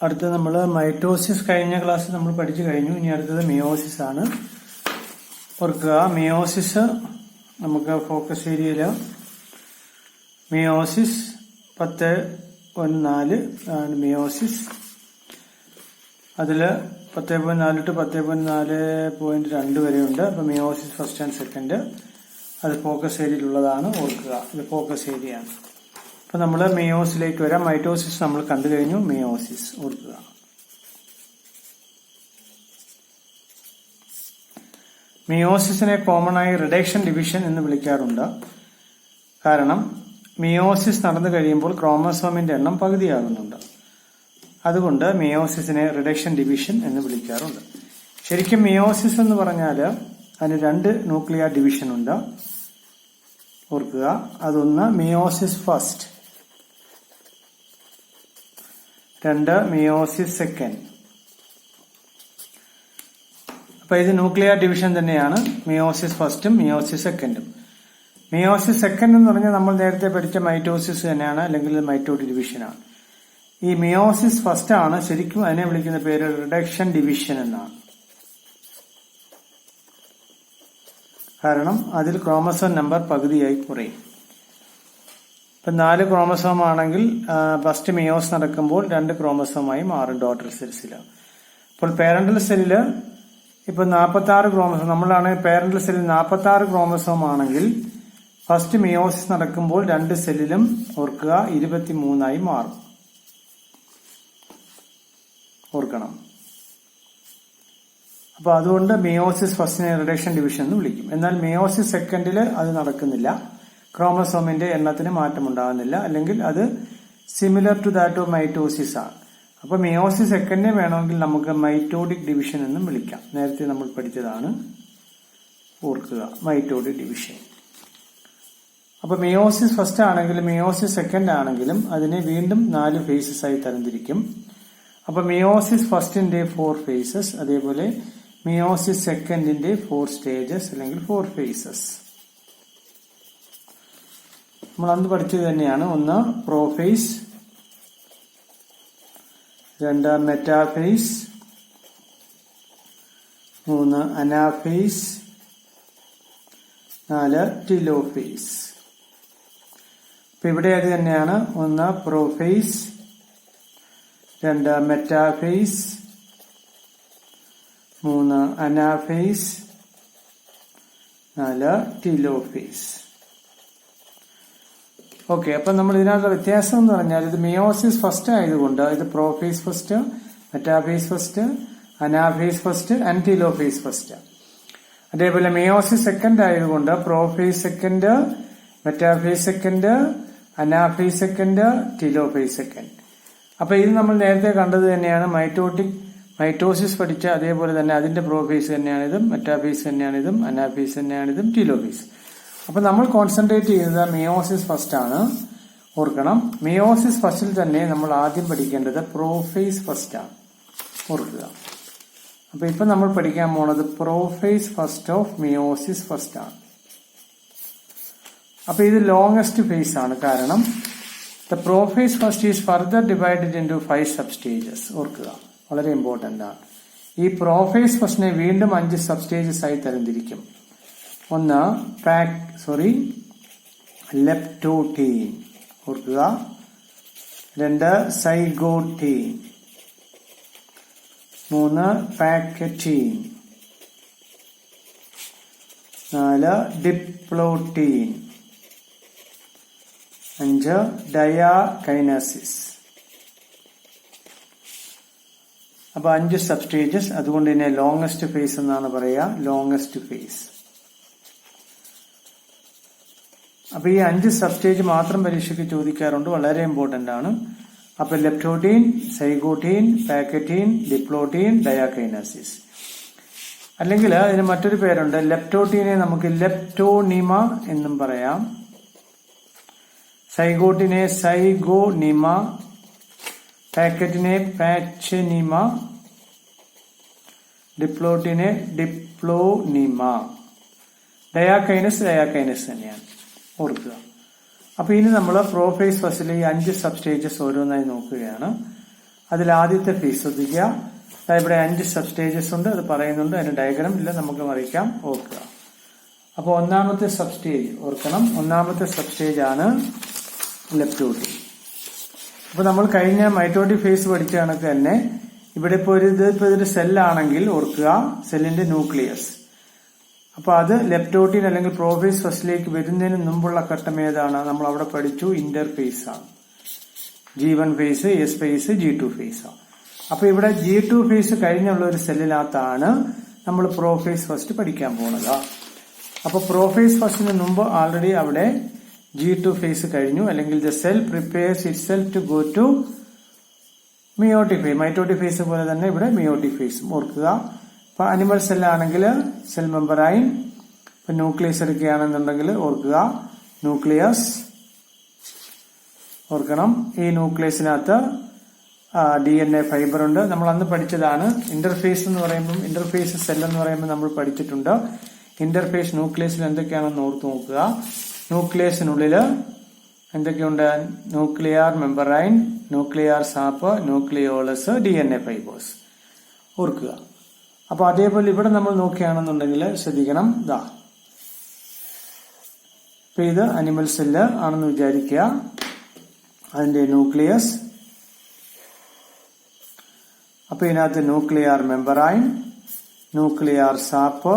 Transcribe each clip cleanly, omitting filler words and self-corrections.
അടുത്ത നമ്മൾ മൈറ്റോസിസ് കഴിഞ്ഞ ക്ലാസ് നമ്മൾ പഠിച്ചു കഴിഞ്ഞു. ഇനി അടുത്തത് മിയോസിസ് ആണ്. ഓർക്കുക, മിയോസിസ് നമുക്ക് ഫോക്കസ് ഏരിയയില് മിയോസിസ് 10.4 ആണ് മിയോസിസ്. അതില് 10.4 to 10.4.2 വരെ ഉണ്ട്. അപ്പൊ മിയോസിസ് ഫസ്റ്റ് ആൻഡ് സെക്കൻഡ് അത് ഫോക്കസ് ഏരിയയിലുള്ളതാണ്. ഓർക്കുക, ഇത് ഫോക്കസ് ഏരിയ ആണ്. അപ്പൊ നമ്മൾ മിയോസിലേക്ക് വരാം. മൈറ്റോസിസ് നമ്മൾ കണ്ടു കഴിഞ്ഞു. മിയോസിസ് ഓർക്കുക. മിയോസിസിനെ കോമൺ ആയി റിഡക്ഷൻ ഡിവിഷൻ എന്ന് വിളിക്കാറുണ്ട്. കാരണം മിയോസിസ് നടന്നു കഴിയുമ്പോൾ ക്രോമസോമിന്റെ എണ്ണം പകുതിയാകുന്നുണ്ട്. അതുകൊണ്ട് മിയോസിസിനെ റിഡക്ഷൻ ഡിവിഷൻ എന്ന് വിളിക്കാറുണ്ട്. ശരിക്കും മിയോസിസ് എന്ന് പറഞ്ഞാൽ അതിന് 2 ന്യൂക്ലിയർ ഡിവിഷൻ ഉണ്ട്. ഓർക്കുക, അതൊന്ന് മിയോസിസ് ഫസ്റ്റ്, 2 മിയോസിസ് സെക്കൻഡ്. അപ്പൊ ഇത് ന്യൂക്ലിയർ ഡിവിഷൻ തന്നെയാണ്, മിയോസിസ് ഫസ്റ്റും മിയോസിസ് സെക്കൻഡും. മിയോസിസ് സെക്കൻഡ് എന്ന് പറഞ്ഞാൽ നമ്മൾ നേരത്തെ പഠിച്ച മൈറ്റോസിസ് തന്നെയാണ്, അല്ലെങ്കിൽ മൈറ്റോട്ടിക് ഡിവിഷനാണ്. ഈ മിയോസിസ് ഫസ്റ്റ് ആണ് ശരിക്കും അതിനെ വിളിക്കുന്ന പേര് റിഡക്ഷൻ ഡിവിഷൻ എന്നാണ്. കാരണം അതിൽ ക്രോമസോം നമ്പർ പകുതിയായി കുറയും. ഇപ്പൊ 4 ക്രോമസോം ആണെങ്കിൽ ഫസ്റ്റ് മിയോസ് നടക്കുമ്പോൾ 2 ക്രോമസോമായി മാറും ഡോട്ടർ സെൽസിൽ. അപ്പോൾ പേരന്റൽ സെല്ലില് ഇപ്പൊ 46 ക്രോമസോം, നമ്മളാണ് പേരന്റൽ സെല്ലിൽ 46 ക്രോമസോം ആണെങ്കിൽ ഫസ്റ്റ് മിയോസിസ് നടക്കുമ്പോൾ 2 സെല്ലിലും ഓർക്കുക 23 മാറും. ഓർക്കണം. അപ്പൊ അതുകൊണ്ട് മിയോസിസ് ഫസ്റ്റിനെ റിഡക്ഷൻ ഡിവിഷൻ എന്ന് വിളിക്കും. എന്നാൽ മിയോസിസ് സെക്കൻഡില് അത് നടക്കുന്നില്ല. ക്രോമസോമിന്റെ എണ്ണത്തിന് മാറ്റമുണ്ടാകുന്നില്ല, അല്ലെങ്കിൽ അത് similar to that of mitosis ആണ്. അപ്പൊ മിയോസിസ് സെക്കൻഡിനെ വേണമെങ്കിൽ നമുക്ക് മൈറ്റോട്ടിക് ഡിവിഷൻ എന്നും വിളിക്കാം. നേരത്തെ നമ്മൾ പഠിച്ചതാണ്. ഓർക്കുക, മൈറ്റോട്ടിക് ഡിവിഷൻ. അപ്പൊ മിയോസിസ് ഫസ്റ്റ് ആണെങ്കിലും മിയോസിസ് സെക്കൻഡ് ആണെങ്കിലും അതിനെ വീണ്ടും 4 ഫേസസ് ആയി തരംതിരിക്കും. അപ്പൊ മിയോസിസ് ഫസ്റ്റിന്റെ 4 ഫേസസ്, അതേപോലെ മിയോസിസ് സെക്കൻഡിന്റെ 4 സ്റ്റേജസ് അല്ലെങ്കിൽ 4 ഫേസസ്. നമ്മൾ അന്ന് പഠിച്ചത് തന്നെയാണ്. 1 പ്രോഫേസ്, 2 മെറ്റാഫേസ്, 3 അനാഫേസ്, 4 ടിലോഫേസ്. ഇപ്പൊ ഇവിടെ അത് തന്നെയാണ്. 1 prophase, 2 metaphase, 3 anaphase, 4 telophase. Okay, അപ്പൊ നമ്മൾ ഇതിനകത്തുള്ള വ്യത്യാസം എന്ന് പറഞ്ഞാൽ ഇത് മിയോസിസ് ഫസ്റ്റ് ആയതുകൊണ്ട് ഇത് prophase first, metaphase first, anaphase first and telophase first. അതേപോലെ മിയോസിസ് സെക്കൻഡ് ആയതുകൊണ്ട് prophase second, metaphase second, anaphase second, telophase second. അപ്പൊ ഇത് നമ്മൾ നേരത്തെ കണ്ടത് തന്നെയാണ്. മൈറ്റോസിസ് പഠിച്ച അതേപോലെ തന്നെ അതിന്റെ പ്രോഫേസ് തന്നെയാണിതും, മെറ്റാഫേസ് തന്നെയാണിതും, അനാഫേസ് തന്നെയാണിതും, ടിലോഫേസ്. അപ്പൊ നമ്മൾ കോൺസെൻട്രേറ്റ് ചെയ്യുന്നത് മിയോസിസ് ഫസ്റ്റ് ആണ്. ഓർക്കണം, മിയോസിസ് ഫസ്റ്റിൽ തന്നെ നമ്മൾ ആദ്യം പഠിക്കേണ്ടത് പ്രോഫേസ് ഫസ്റ്റ് ആണ്. ഓർക്കുക. അപ്പൊ ഇപ്പൊ നമ്മൾ പഠിക്കാൻ പോണത് prophase first of meiosis first ആണ്. അപ്പൊ ഇത് ലോങ്സ്റ്റ് ഫേസ് ആണ്. കാരണം the prophase first is further divided into 5 sub stages. ഓർക്കുക, വളരെ ഇമ്പോർട്ടന്റ് ആണ്. ഈ പ്രോഫേസ് ഫസ്റ്റിനെ വീണ്ടും 5 സബ് സ്റ്റേജസ് ആയി തരംതിരിക്കും. 1 ലെപ്റ്റോട്ടീൻ. ഓർക്കുക. 2 സൈഗോട്ടീൻ, 3 പാക്കറ്റീൻ, 4 ഡിപ്ലോട്ടീൻ, 5 ഡയാകൈനസിസ്. അപ്പൊ 5 സബ് സ്റ്റേജസ്. അതുകൊണ്ട് തന്നെ ലോങ്സ്റ്റ് ഫേസ് എന്നാണ് പറയുക, ലോങ്സ്റ്റ് ഫേസ്. അപ്പൊ ഈ 5 സബ് സ്റ്റേജ് മാത്രം പരീക്ഷയ്ക്ക് ചോദിക്കാറുണ്ട്, വളരെ ഇമ്പോർട്ടന്റ് ആണ്. അപ്പൊ ലെപ്റ്റോട്ടീൻ, സൈഗോട്ടീൻ, പാക്കറ്റീൻ, ഡിപ്ലോട്ടീൻ, ഡയാകൈനസിസ്. അല്ലെങ്കിൽ ഇതിന് മറ്റൊരു പേരുണ്ട്. ലെപ്റ്റോട്ടീനെ നമുക്ക് ലെപ്റ്റോണിമ എന്നും പറയാം, സൈഗോട്ടിനെ സൈഗോണിമ, പാക്കറ്റിനെ പാച്ചനിമ, ഡിപ്ലോട്ടിനെ ഡിപ്ലോണിമ, ഡയാകൈനസ് തന്നെയാണ്. ഓർക്കുക. അപ്പൊ ഇനി നമ്മൾ പ്രോഫേസ് ഫസ്റ്റിലെ ഈ 5 സബ് സ്റ്റേജസ് ഓരോന്നായി നോക്കുകയാണ്. അതിൽ ആദ്യത്തെ ഫേസ് ശ്രദ്ധിക്കുക. ഇവിടെ 5 സബ്സ്റ്റേജസ് ഉണ്ട്, അത് പറയുന്നുണ്ട്. അതിന് ഡയഗ്രാം ഇല്ല, നമുക്ക് മറിക്കാം, ഓർക്കുക. അപ്പോൾ ഒന്നാമത്തെ സബ്സ്റ്റേജ് ഓർക്കണം, ഒന്നാമത്തെ സബ്സ്റ്റേജ് ആണ് ലെപ്റ്റോട്ടീൻ. അപ്പൊ നമ്മൾ കഴിഞ്ഞ മൈറ്റോട്ടിക് ഫേസ് പഠിച്ച കണക്ക് തന്നെ ഇവിടെ ഇപ്പോൾ ഇതൊരു സെല്ലാണെങ്കിൽ ഓർക്കുക, സെല്ലിന്റെ ന്യൂക്ലിയസ്. അപ്പൊ അത് ലെപ്റ്റോട്ടീൻ അല്ലെങ്കിൽ പ്രോഫേസ് ഫസ്റ്റിലേക്ക് വരുന്നതിന് മുമ്പുള്ള ഘട്ടം ഏതാണ്? നമ്മൾ അവിടെ പഠിച്ചു, ഇന്റർഫേസ് ആണ്. G1 face, S face, G2 face ആണ്. അപ്പൊ ഇവിടെ G2 ഫേസ് കഴിഞ്ഞുള്ള ഒരു സെല്ലിനകത്താണ് നമ്മൾ പ്രോഫേസ് ഫസ്റ്റ് പഠിക്കാൻ പോകുന്നത്. അപ്പൊ പ്രോഫേസ് ഫസ്റ്റിന് മുമ്പ് ഓൾറെഡി അവിടെ G2 ഫേസ് കഴിഞ്ഞു, അല്ലെങ്കിൽ the cell prepares itself to go to meiotic phase. Mitotic phase പോലെ തന്നെ ഇവിടെ മിയോട്ടിക് ഫേസും ഓർക്കുക. ഇപ്പൊ അനിമൽ സെല്ലാണെങ്കിൽ സെൽ മെമ്പറൈൻ, ഇപ്പൊ ന്യൂക്ലിയസ് എടുക്കുകയാണെന്നുണ്ടെങ്കിൽ ഓർക്കുക ന്യൂക്ലിയസ് ഓർക്കണം. ഈ ന്യൂക്ലിയസിനകത്ത് DNA ഫൈബർ ഉണ്ട്. നമ്മൾ അന്ന് പഠിച്ചതാണ്. ഇന്റർഫേസ് എന്ന് പറയുമ്പോൾ, ഇന്റർഫേസ് സെൽ എന്ന് പറയുമ്പോൾ നമ്മൾ പഠിച്ചിട്ടുണ്ട്. ഇന്റർഫേസ് ന്യൂക്ലിയസിൽ എന്തൊക്കെയാണെന്ന് ഓർത്ത് നോക്കുക. ന്യൂക്ലിയസിനുള്ളില് എന്തൊക്കെയുണ്ട്? Nuclear membrane, nuclear sap, nucleolus, DNA fibres ഓർക്കുക. അപ്പൊ അതേപോലെ ഇവിടെ നമ്മൾ നോക്കുകയാണെന്നുണ്ടെങ്കിൽ ശ്രദ്ധിക്കണം, ഇപ്പൊ ഇത് അനിമൽ സെല്ല് ആണെന്ന് വിചാരിക്കുക. അതിന്റെ ന്യൂക്ലിയസ്, അപ്പൊ ഇതിനകത്ത് nuclear membrane, nuclear sap,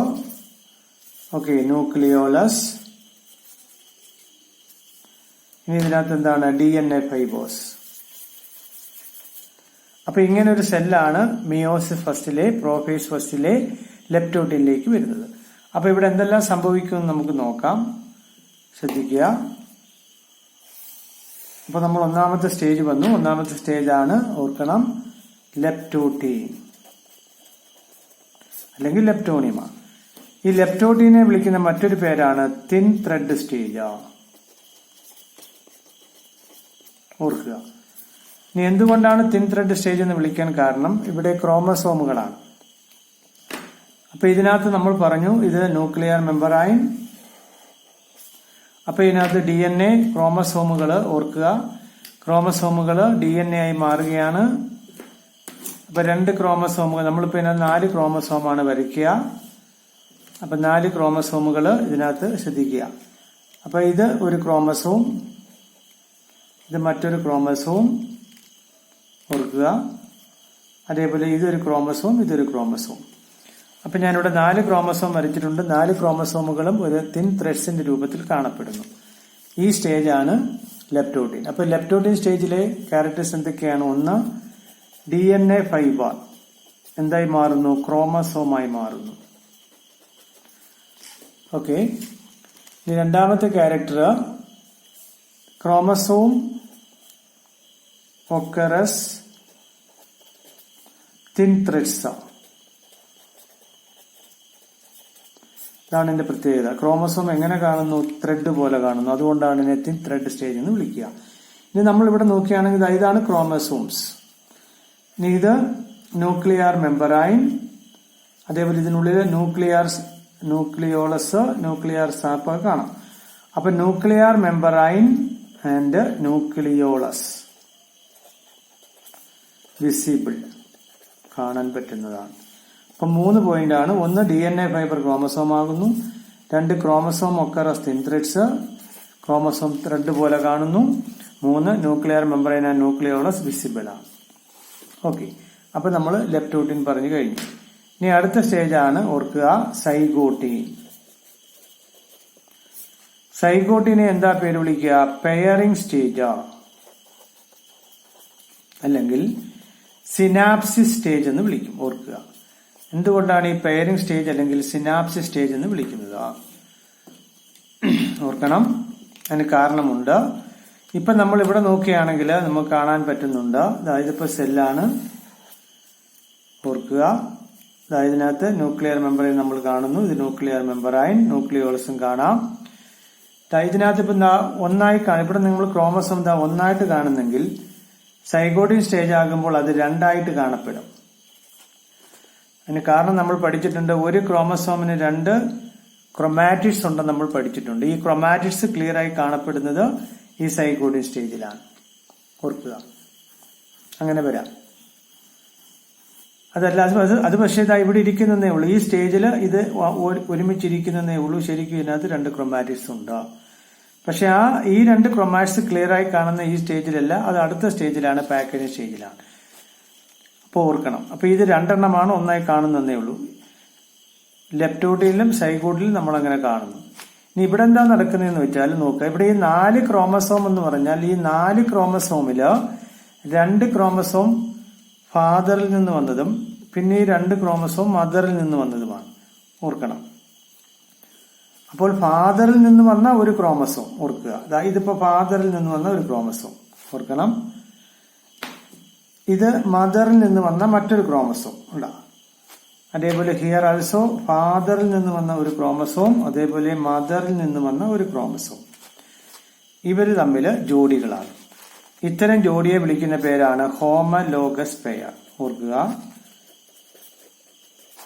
okay, nucleolus. ഇനി ഇതിനകത്ത് എന്താണ്? DNA fibres. അപ്പൊ ഇങ്ങനെ ഒരു സെല്ലാണ് മിയോസിസ് ഫസ്റ്റിലെ, പ്രോഫേസ് ഫസ്റ്റിലെ ലെപ്റ്റോട്ടീനിലേക്ക് വരുന്നത്. അപ്പൊ ഇവിടെ എന്തെല്ലാം സംഭവിക്കുമെന്ന് നമുക്ക് നോക്കാം, ശ്രദ്ധിക്കുക. അപ്പൊ നമ്മൾ ഒന്നാമത്തെ സ്റ്റേജ് വന്നു. ഒന്നാമത്തെ സ്റ്റേജ് ആണ് ഓർക്കണം ലെപ്റ്റോട്ടീൻ അല്ലെങ്കിൽ ലെപ്റ്റോണിമ. ഈ ലെപ്റ്റോട്ടീനെ വിളിക്കുന്ന മറ്റൊരു പേരാണ് തിൻ ത്രെഡ് സ്റ്റേജ്. ഓർക്കുക. ഇനി എന്തുകൊണ്ടാണ് തിൻ ത്രെഡ് സ്റ്റേജ് എന്ന് വിളിക്കാൻ കാരണം? ഇവിടെ ക്രോമസോമുകളാണ്. അപ്പൊ ഇതിനകത്ത് നമ്മൾ പറഞ്ഞു ഇത് ന്യൂക്ലിയർ മെമ്പറൈൻ. അപ്പൊ ഇതിനകത്ത് DNA ക്രോമസോമുകള് ഓർക്കുക, ക്രോമസോമുകള് DNA ആയി മാറുകയാണ്. അപ്പൊ 2 ക്രോമസോമുകൾ, നമ്മളിപ്പോ ഇതിനകത്ത് 4 ക്രോമസോമാണ് വരയ്ക്കുക. അപ്പൊ 4 ക്രോമസോമുകള് ഇതിനകത്ത് ശ്രദ്ധിക്കുക. അപ്പൊ ഇത് ഒരു ക്രോമസോം, ഇത് മറ്റൊരു ക്രോമസോം ഓർക്കുക. അതേപോലെ ഇതൊരു ക്രോമസോം, ഇതൊരു ക്രോമസോം. അപ്പൊ ഞാനിവിടെ 4 ക്രോമസോം വരച്ചിട്ടുണ്ട്. 4 ക്രോമസോമുകളും ഒരു തിൻ ത്രെഡ്സിന്റെ രൂപത്തിൽ കാണപ്പെടുന്നു. ഈ സ്റ്റേജ് ആണ് ലെപ്റ്റോട്ടീൻ. അപ്പൊ ലെപ്റ്റോട്ടീൻ സ്റ്റേജിലെ ക്യാരക്ടേഴ്സ് എന്തൊക്കെയാണ്? ഒന്ന്, DNA ഫൈബർ എന്തായി മാറുന്നു? ക്രോമസോമായി മാറുന്നു. ഓക്കെ. ഇനി രണ്ടാമത്തെ character chromosome occurs thin threads. ഇതാണ് ഇതിന്റെ പ്രത്യേകത. ക്രോമസോം എങ്ങനെ കാണുന്നു? ത്രെഡ് പോലെ കാണുന്നു. അതുകൊണ്ടാണ് ഇതിനെ തിൻ ത്രെഡ് സ്റ്റേജ് എന്ന് വിളിക്കുക. ഇനി നമ്മൾ ഇവിടെ നോക്കുകയാണെങ്കിൽ ഇതാണ് ക്രോമസോംസ്. ഇനി ഇത് ന്യൂക്ലിയർ മെമ്പറൈൻ, അതേപോലെ ഇതിനുള്ളിൽ ന്യൂക്ലിയോളസ്, ന്യൂക്ലിയർ സാപ്പ് കാണാം. അപ്പൊ nuclear membrane and nucleolus visible, കാണാൻ പറ്റുന്നതാണ്. അപ്പൊ 3 പോയിന്റ് ആണ്. ഒന്ന്, DNA ഫൈബർ ക്രോമസോം ആകുന്നു. 2, chromosome occurs thin threads, chromosome thread പോലെ കാണുന്നു. 3, nuclear membrane and nucleolus visible ആണ്. ഓക്കെ. അപ്പൊ നമ്മൾ ലെപ്റ്റോട്ടീൻ പറഞ്ഞു കഴിഞ്ഞു. ഇനി അടുത്ത സ്റ്റേജ് ആണ് ഓർക്കുക സൈഗോട്ടീൻ. സൈഗോട്ടീനെ എന്താ പേര് വിളിക്കുക? പെയറിംഗ് സ്റ്റേജ് അല്ലെങ്കിൽ സിനാപ്സിസ് സ്റ്റേജ് എന്ന് വിളിക്കും. ഓർക്കുക. എന്തുകൊണ്ടാണ് ഈ പെയറിംഗ് സ്റ്റേജ് അല്ലെങ്കിൽ സിനാപ്സിസ് സ്റ്റേജ് എന്ന് വിളിക്കുന്നത്? ഓർക്കണം, അതിന് കാരണമുണ്ട്. ഇപ്പൊ നമ്മൾ ഇവിടെ നോക്കുകയാണെങ്കിൽ നമുക്ക് കാണാൻ പറ്റുന്നുണ്ട്. ഇതിപ്പോ സെല്ലാണ്. ഓർക്കുക, ഇതിനകത്ത് ന്യൂക്ലിയർ മെമ്പറൈൻ നമ്മൾ കാണുന്നു. ഇത് ന്യൂക്ലിയർ മെമ്പറൈൻ, ന്യൂക്ലിയോളസും കാണാം. ഇതിനകത്ത് ഇപ്പൊ ഒന്നായി കാണും. ഇവിടെ നിങ്ങൾ ക്രോമസോം ഒന്നായിട്ട് കാണുന്നെങ്കിൽ സൈഗോട്ടീൻ സ്റ്റേജ് ആകുമ്പോൾ അത് 2ആയിട്ട് കാണപ്പെടും. അതിന് കാരണം നമ്മൾ പഠിച്ചിട്ടുണ്ട്, ഒരു ക്രോമസോമിന് 2 ക്രൊമാറ്റിഡ്സ് ഉണ്ടെന്ന് നമ്മൾ പഠിച്ചിട്ടുണ്ട്. ഈ ക്രൊമാറ്റിഡ്സ് ക്ലിയർ ആയി കാണപ്പെടുന്നത് ഈ സൈഗോട്ടീൻ സ്റ്റേജിലാണ്. ഓർക്കുക, അങ്ങനെ വരാം. അതല്ല, അത് പക്ഷേ ഇതാ ഇവിടെ ഇരിക്കുന്നതേ ഉള്ളൂ. ഈ സ്റ്റേജിൽ ഇത് ഒരുമിച്ചിരിക്കുന്നതേ ഉള്ളൂ. ശരിക്കും ഇതിനകത്ത് 2 ക്രോമാറ്റിഡ്സ് ഉണ്ട്. പക്ഷെ ഈ 2 ക്രോമാറ്റിഡ്സ് ക്ലിയർ ആയി കാണുന്ന ഈ സ്റ്റേജിലല്ല, അത് അടുത്ത സ്റ്റേജിലാണ്, പാക്കേജിംഗ് സ്റ്റേജിലാണ്. അപ്പോൾ ഓർക്കണം. അപ്പൊ ഇത് 2 എണ്ണമാണ് ഒന്നായി കാണുന്നതേ ഉള്ളൂ. ലെപ്റ്റോഡിയിലും സൈഗോഡിലും നമ്മൾ അങ്ങനെ കാണുന്നു. ഇനി ഇവിടെ എന്താ നടക്കുന്നതെന്ന് വെച്ചാൽ നോക്കുക, ഇവിടെ ഈ 4 ക്രോമസോം എന്ന് പറഞ്ഞാൽ ഈ 4 ക്രോമസോമില് 2 ക്രോമസോം ഫാദറിൽ നിന്ന് വന്നതും പിന്നെ ഈ 2 ക്രോമസോം മദറിൽ നിന്ന് വന്നതുമാണ്. ഓർക്കണം. അപ്പോൾ ഫാദറിൽ നിന്ന് വന്ന ഒരു ക്രോമസോം ഓർക്കുക. ഇതിപ്പോ ഫാദറിൽ നിന്ന് വന്ന ഒരു ക്രോമസോം ഓർക്കണം. ഇത് മദറിൽ നിന്ന് വന്ന മറ്റൊരു ക്രോമസോം ഉണ്ടാകും. അതേപോലെ ഹിയർ ആൾസോ ഫാദറിൽ നിന്ന് വന്ന ഒരു ക്രോമസോം, അതേപോലെ മദറിൽ നിന്ന് വന്ന ഒരു ക്രോമസോം. ഇവര് തമ്മിൽ ജോഡികളാണ്. ഇത്തരം ജോഡിയെ വിളിക്കുന്ന പേരാണ് ഹോമലോഗസ് പെയർ. ഓർക്കുക,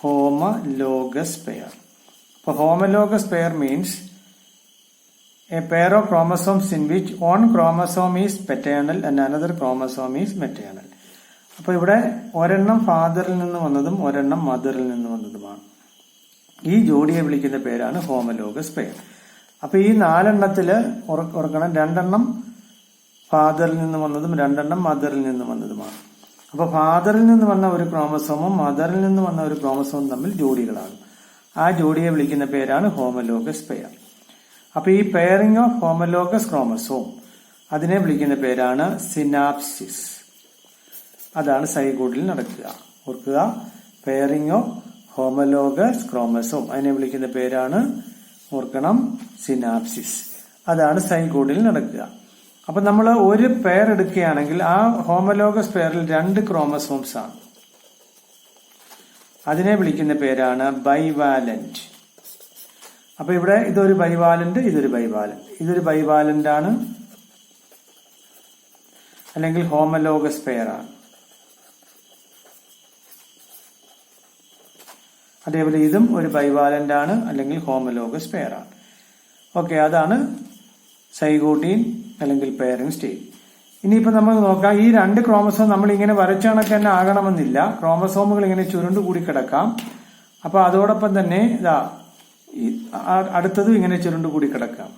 ഹോമലോഗസ് പെയർ. അപ്പൊ homologous pair means A pair of chromosomes in which one chromosome is paternal and another chromosome is maternal. അപ്പൊ ഇവിടെ ഒരെണ്ണം ഫാദറിൽ നിന്ന് വന്നതും ഒരെണ്ണം മദറിൽ നിന്ന് വന്നതുമാണ്. ഈ ജോഡിയെ വിളിക്കുന്ന പേരാണ് ഹോമലോഗസ് പെയർ. അപ്പൊ ഈ 4 എണ്ണത്തില് ഓർക്കണം, 2 എണ്ണം ഫാദറിൽ നിന്ന് വന്നതും 2 എണ്ണം മദറിൽ നിന്ന് വന്നതുമാണ്. അപ്പൊ ഫാദറിൽ നിന്ന് വന്ന ഒരു ക്രോമസോമും മദറിൽ നിന്ന് വന്ന ഒരു ക്രോമസോമും തമ്മിൽ ജോഡികളാണ്. ആ ജോഡിയെ വിളിക്കുന്ന പേരാണ് ഹോമലോഗസ് പെയർ. അപ്പൊ ഈ പെയറിംഗ് ഓഫ് ഹോമലോഗസ് ക്രോമസോം അതിനെ വിളിക്കുന്ന പേരാണ് സിനാപ്സിസ്. അതാണ് സൈഗോഡിൽ നടക്കുക. ഓർക്കുക, പെയറിംഗ് ഓഫ് ഹോമലോഗസ് ക്രോമസോം അതിനെ വിളിക്കുന്ന പേരാണ്, ഓർക്കണം, സിനാപ്സിസ്. അതാണ് സൈഗോഡിൽ നടക്കുക. അപ്പൊ നമ്മൾ ഒരു പെയർ എടുക്കുകയാണെങ്കിൽ ആ ഹോമലോഗസ് പെയറിൽ 2 ക്രോമസോംസ് ആണ്. അതിനെ വിളിക്കുന്ന പേരാണ് ബൈവാലന്റ്. അപ്പൊ ഇവിടെ ഇതൊരു ബൈവാലന്റ്, ഇതൊരു ബൈവാലന്റ്, ഇതൊരു ബൈവാലന്റ് ആണ്, അല്ലെങ്കിൽ ഹോമലോഗസ് പെയർ ആണ്. അതേപോലെ ഇതും ഒരു ബൈവാലന്റ് ആണ്, അല്ലെങ്കിൽ ഹോമലോഗസ് പെയർ ആണ്. ഓക്കെ, അതാണ് സൈഗോട്ടീൻ അല്ലെങ്കിൽ പെയറിംഗ് സ്റ്റേജ്. ഇനിയിപ്പോ നമ്മൾ നോക്കാം, ഈ 2 ക്രോമസോം നമ്മൾ ഇങ്ങനെ വരച്ച കണക്ക് തന്നെ ആകണമെന്നില്ല. ക്രോമസോമുകൾ ഇങ്ങനെ ചുരുണ്ടു കൂടി കിടക്കാം. അപ്പൊ അതോടൊപ്പം തന്നെ അടുത്തതും ഇങ്ങനെ ചുരുണ്ടു കൂടി കിടക്കാം.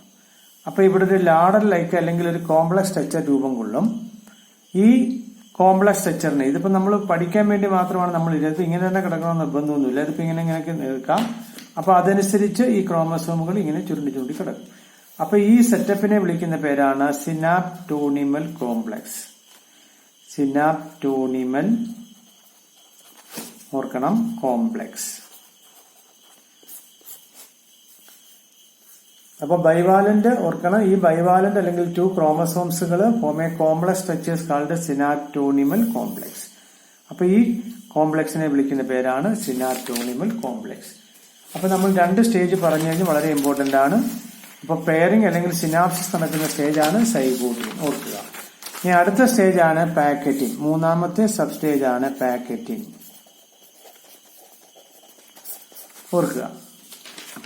അപ്പൊ ഇവിടെ ഒരു ലാഡർ ലൈക്ക് അല്ലെങ്കിൽ ഒരു കോംപ്ലക്സ് സ്ട്രക്ചർ രൂപം കൊള്ളും. ഈ കോംപ്ലക്സ് സ്ട്രക്ചറിനെ ഇതിപ്പോ നമ്മൾ പഠിക്കാൻ വേണ്ടി മാത്രമാണ് നമ്മൾ ഇതിനകത്ത് ഇങ്ങനെ തന്നെ കിടക്കണമെന്ന് നിർബന്ധമൊന്നുമില്ല. ഇതിപ്പോ ഇങ്ങനെയൊക്കെ നിൽക്കാം. അപ്പൊ അതനുസരിച്ച് ഈ ക്രോമസോമുകൾ ഇങ്ങനെ ചുരുണ്ടി ചുരുണ്ടി കിടക്കും. അപ്പൊ ഈ സെറ്റപ്പിനെ വിളിക്കുന്ന പേരാണ് സിനാപ്റ്റോണിമൽ കോംപ്ലക്സ്. സിനാപ്റ്റോണിമൽ, ഓർക്കണം, കോംപ്ലക്സ്. അപ്പൊ ബൈവാലന്റ് ഓർക്കണം, ഈ ബൈവാലന്റ് അല്ലെങ്കിൽ 2 ക്രോമസോംസുകൾ form a complex structures called synaptonemal complex. അപ്പൊ ഈ കോംപ്ലക്സിനെ വിളിക്കുന്ന പേരാണ് സിനാപ്റ്റോണിമൽ കോംപ്ലക്സ്. അപ്പൊ നമ്മൾ 2 സ്റ്റേജ് പറഞ്ഞു കഴിഞ്ഞാൽ വളരെ ഇമ്പോർട്ടന്റ് ആണ്. അപ്പൊ പെയറിംഗ് അല്ലെങ്കിൽ സിനാപ്സിസ് നടക്കുന്ന സ്റ്റേജാണ് സൈഗോട്ടീൻ. ഓർക്കുക. ഇനി അടുത്ത സ്റ്റേജാണ് പാക്കറ്റിംഗ്. 3ാമത്തെ സബ് സ്റ്റേജ് ആണ് പാക്കറ്റിംഗ്. ഓർക്കുക,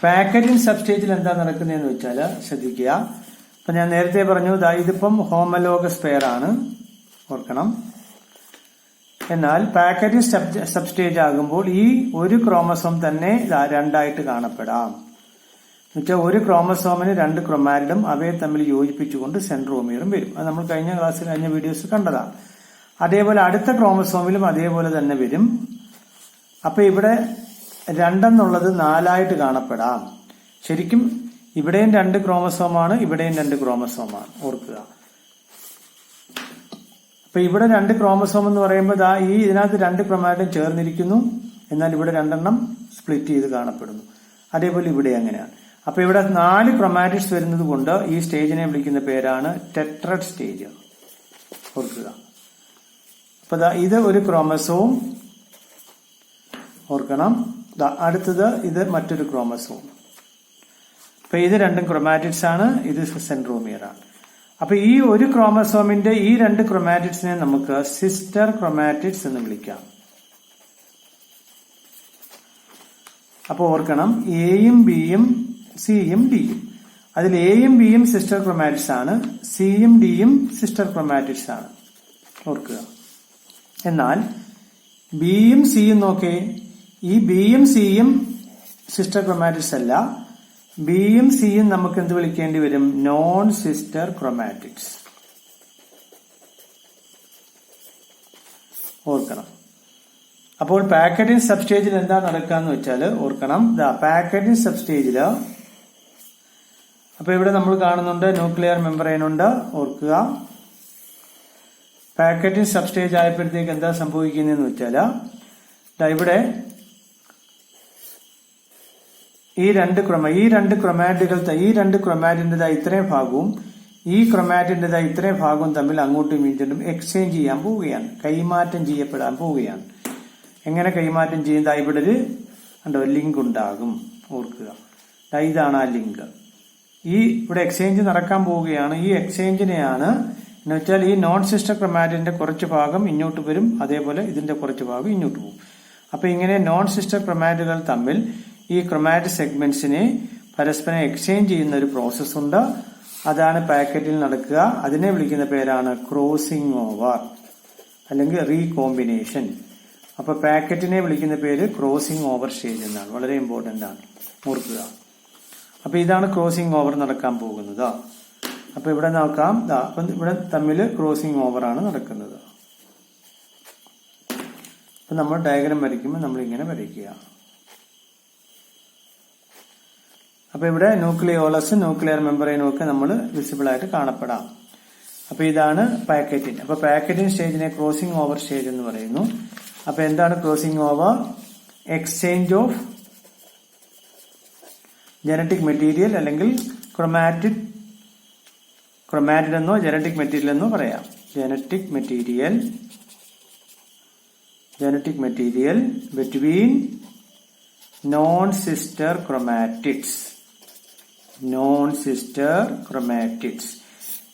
പാക്കറ്റിംഗ് സബ് സ്റ്റേജിൽ എന്താ നടക്കുന്നതെന്ന് വെച്ചാൽ ശ്രദ്ധിക്കുക. അപ്പൊ ഞാൻ നേരത്തെ പറഞ്ഞു, ഇതിപ്പം ഹോമലോഗസ് പെയർ ആണ്, ഓർക്കണം. എന്നാൽ പാക്കറ്റിംഗ് സബ് സ്റ്റേജ് ആകുമ്പോൾ ഈ ഒരു ക്രോമസോം തന്നെ 2ആയിട്ട് കാണപ്പെടാം. എന്നുവെച്ചാൽ ഒരു ക്രോമസോമിന് 2 ക്രൊമാറ്റിഡും അവയെ തമ്മിൽ യോജിപ്പിച്ചുകൊണ്ട് സെൻട്രോമിയറും വരും. അത് നമ്മൾ കഴിഞ്ഞ വീഡിയോസ് കണ്ടതാണ്. അതേപോലെ അടുത്ത ക്രോമസോമിലും അതേപോലെ തന്നെ വരും. അപ്പൊ ഇവിടെ 2 എന്നുള്ളത് 4ആയിട്ട് കാണപ്പെടാം. ശരിക്കും ഇവിടെയും 2 ക്രോമസോമാണ്, ഇവിടെയും 2 ക്രോമസോമാണ്. ഓർക്കുക. അപ്പൊ ഇവിടെ 2 ക്രോമസോം എന്ന് പറയുമ്പോൾ ഇതിനകത്ത് 2 ക്രൊമാറ്റിഡും ചേർന്നിരിക്കുന്നു. എന്നാൽ ഇവിടെ 2 എണ്ണം സ്പ്ലിറ്റ് ചെയ്ത് കാണപ്പെടുന്നു. അതേപോലെ ഇവിടെ അങ്ങനെയാണ്. അപ്പൊ ഇവിടെ 4 ക്രൊമാറ്റിഡ്സ് വരുന്നത് കൊണ്ട് ഈ സ്റ്റേജിനെ വിളിക്കുന്ന പേരാണ് ടെട്രഡ് സ്റ്റേജ്. ഓർക്കുക. അപ്പൊ ഇത് ഒരു ക്രോമസോം, ഓർക്കണം. അടുത്തത് ഇത് മറ്റൊരു ക്രോമസോം. അപ്പൊ ഇത് 2 ക്രൊമാറ്റിഡ്സ് ആണ്, ഇത് സെൻട്രോമിയർ ആണ്. അപ്പൊ ഈ ഒരു ക്രോമസോമിന്റെ ഈ 2 ക്രൊമാറ്റിഡ്സിനെ നമുക്ക് സിസ്റ്റർ ക്രൊമാറ്റിഡ്സ് എന്ന് വിളിക്കാം. അപ്പൊ ഓർക്കണം, എയും ബിയും സിയും ഡിയും. അതിൽ എയും ബിയും സിസ്റ്റർ ക്രൊമാറ്റിഡ്സ് ആണ്, സിയും ഡിയും സിസ്റ്റർ ക്രൊമാറ്റിഡ്സ് ആണ്. ഓർക്കുക. എന്നാൽ ബിയും സിയും നോക്കേ, ഈ ബിയും സിയും സിസ്റ്റർ ക്രൊമാറ്റിക്സ് അല്ല. ബിയും സിയും നമുക്ക് എന്ത് വിളിക്കേണ്ടി വരും? Non sister chromatics. ഓർക്കണം. അപ്പോൾ പാക്കറ്റിംഗ് സബ്സ്റ്റേജിൽ എന്താ നടക്കാന്ന് വെച്ചാൽ ഓർക്കണം. പാക്കറ്റിംഗ് സബ്സ്റ്റേജില് അപ്പൊ ഇവിടെ നമ്മൾ കാണുന്നുണ്ട് ന്യൂക്ലിയർ മെമ്പറൈൻ ഉണ്ട്. ഓർക്കുക, പാക്കറ്റിംഗ് സബ്സ്റ്റേജ് ആയപ്പോഴത്തേക്ക് എന്താ സംഭവിക്കുന്നതെന്ന് വെച്ചാല് ഇവിടെ ഈ രണ്ട് ക്രൊമാറ്റിന്റേതായ ഇത്രയും ഭാഗവും ഈ ക്രൊമാറ്റിന്റേതായ ഇത്രയും ഭാഗവും തമ്മിൽ അങ്ങോട്ടും ഇങ്ങോട്ടും എക്സ്ചേഞ്ച് ചെയ്യാൻ പോവുകയാണ്, കൈമാറ്റം ചെയ്യപ്പെടാൻ പോവുകയാണ്. എങ്ങനെ കൈമാറ്റം ചെയ്യുന്നത്? ഇവിടെ ഒരു ലിങ്ക് ഉണ്ടാകും. ഓർക്കുക, ഇതാണ് ആ ലിങ്ക്. ഇവിടെ എക്സ്ചേഞ്ച് നടക്കാൻ പോവുകയാണ്. ഈ എക്സ്ചേഞ്ചിനെയാണ് എന്ന് വെച്ചാൽ ഈ നോൺ സിസ്റ്റർ ക്രൊമാറ്റിന്റെ കുറച്ച് ഭാഗം ഇങ്ങോട്ട് വരും, അതേപോലെ ഇതിന്റെ കുറച്ച് ഭാഗം ഇങ്ങോട്ട് പോകും. അപ്പൊ ഇങ്ങനെ നോൺ സിസ്റ്റർ ക്രൊമാറ്റുകൾ തമ്മിൽ ഈ ക്രൊമാറ്റിക് സെഗ്മെന്റ്സിനെ പരസ്പരം എക്സ്ചേഞ്ച് ചെയ്യുന്ന ഒരു പ്രോസസ് ഉണ്ട്. അതാണ് പാക്കറ്റിൽ നടക്കുക. അതിനെ വിളിക്കുന്ന പേരാണ് ക്രോസിംഗ് ഓവർ അല്ലെങ്കിൽ റീകോമ്പിനേഷൻ. അപ്പൊ പാക്കറ്റിനെ വിളിക്കുന്ന പേര് ക്രോസിംഗ് ഓവർ സ്റ്റേജ് എന്നാണ്. വളരെ ഇമ്പോർട്ടന്റ് ആണ്, ഓർക്കുക. അപ്പൊ ഇതാണ് ക്രോസിംഗ് ഓവർ നടക്കാൻ പോകുന്നത്. അപ്പൊ ഇവിടെ നോക്കാം, ഇവിടെ തമ്മിൽ ക്രോസിംഗ് ഓവർ ആണ് നടക്കുന്നത്. അപ്പൊ നമ്മൾ ഡയഗ്രാം വരയ്ക്കുമ്പോൾ നമ്മൾ ഇങ്ങനെ വരയ്ക്കുക. അപ്പൊ ഇവിടെ ന്യൂക്ലിയോളസ്, ന്യൂക്ലിയർ മെമ്പറൈനും ഒക്കെ നമ്മൾ വിസിബിൾ ആയിട്ട് കാണപ്പെടാം. അപ്പൊ ഇതാണ് പാക്കറ്റിംഗ്. അപ്പൊ പാക്കറ്റിംഗ് സ്റ്റേജിനെ ക്രോസിംഗ് ഓവർ സ്റ്റേജ് എന്ന് പറയുന്നു. അപ്പൊ എന്താണ് crossing over? Exchange of genetic material അല്ലെങ്കിൽ ക്രൊമാറ്റിഡ് എന്നോ ജനറ്റിക് മെറ്റീരിയൽ എന്നോ പറയാം. Genetic material between non sister chromatids.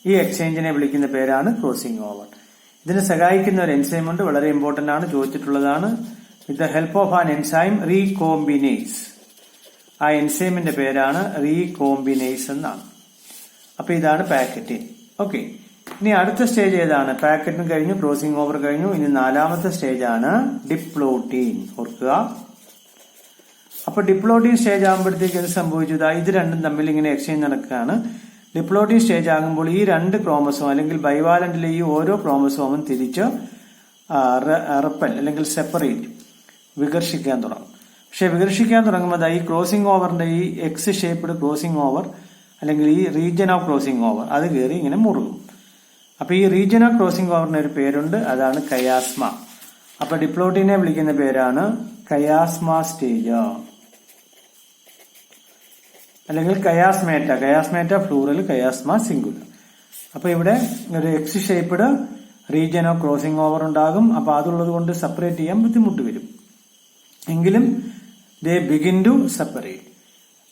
ഈ എക്സ്ചേഞ്ചിനെ വിളിക്കുന്ന പേരാണ് ക്രോസിംഗ് ഓവർ. ഇതിനെ സഹായിക്കുന്ന ഒരു എൻസൈം ഉണ്ട്, വളരെ ഇമ്പോർട്ടന്റ് ആണ്, ചോദിച്ചിട്ടുള്ളതാണ്. With the help of an enzyme recombinase. ആ എൻസൈമിന്റെ പേരാണ് റീകോംബിനേസ് എന്നാണ്. അപ്പൊ ഇതാണ് പാക്കറ്റിംഗ്. ഓക്കെ, ഇനി അടുത്ത സ്റ്റേജ് ഏതാണ്? പാക്കറ്റിംഗ് കഴിഞ്ഞു, ക്രോസിംഗ് ഓവർ കഴിഞ്ഞു. ഇനി നാലാമത്തെ സ്റ്റേജ് ആണ് ഡിപ്ലോട്ടീൻ. ഓർക്കുക, അപ്പൊ ഡിപ്ലോട്ടീൻ സ്റ്റേജ് ആകുമ്പോഴത്തേക്ക് എന്ത് സംഭവിച്ചു? ഇത് രണ്ടും തമ്മിൽ ഇങ്ങനെ എക്സ്ചേഞ്ച് നടക്കുകയാണ്. ഡിപ്ലോട്ടീൻ സ്റ്റേജ് ആകുമ്പോൾ ഈ രണ്ട് ക്രോമസോം അല്ലെങ്കിൽ ബൈവാലന്റിലെ ഈ ഓരോ ക്രോമസോമും തിരിച്ച് റെപ്പൽ അല്ലെങ്കിൽ സെപ്പറേറ്റ് വികർഷിക്കാൻ തുടങ്ങും. പക്ഷെ വികർഷിക്കാൻ തുടങ്ങുമ്പോൾ ഈ ക്രോസിംഗ് ഓവറിന്റെ ഈ എക്സ് ഷേപ്ഡ് ക്രോസിംഗ് ഓവർ അല്ലെങ്കിൽ ഈ റീജിയൻ ഓഫ് ക്രോസിംഗ് ഓവർ അത് കയറി ഇങ്ങനെ മുറുകും. അപ്പൊ ഈ റീജിയൻ ഓഫ് ക്രോസിംഗ് ഓവറിന് ഒരു പേരുണ്ട്, അതാണ് കയാസ്മ. അപ്പൊ ഡിപ്ലോട്ടീനെ വിളിക്കുന്ന പേരാണ് കയാസ്മ സ്റ്റേജ് അല്ലെങ്കിൽ കയാസ്മേറ്റ ഫ്ലൂറൽ, കയാസ്മ സിംഗുലർ. അപ്പൊ ഇവിടെ ഒരു X shaped region of crossing over ഉണ്ടാകും. അപ്പൊ അതുള്ളത് കൊണ്ട് സെപ്പറേറ്റ് ചെയ്യാൻ ബുദ്ധിമുട്ട് വരും, എങ്കിലും ദേ ബിഗിൻ ടു സെപ്പറേറ്റ്.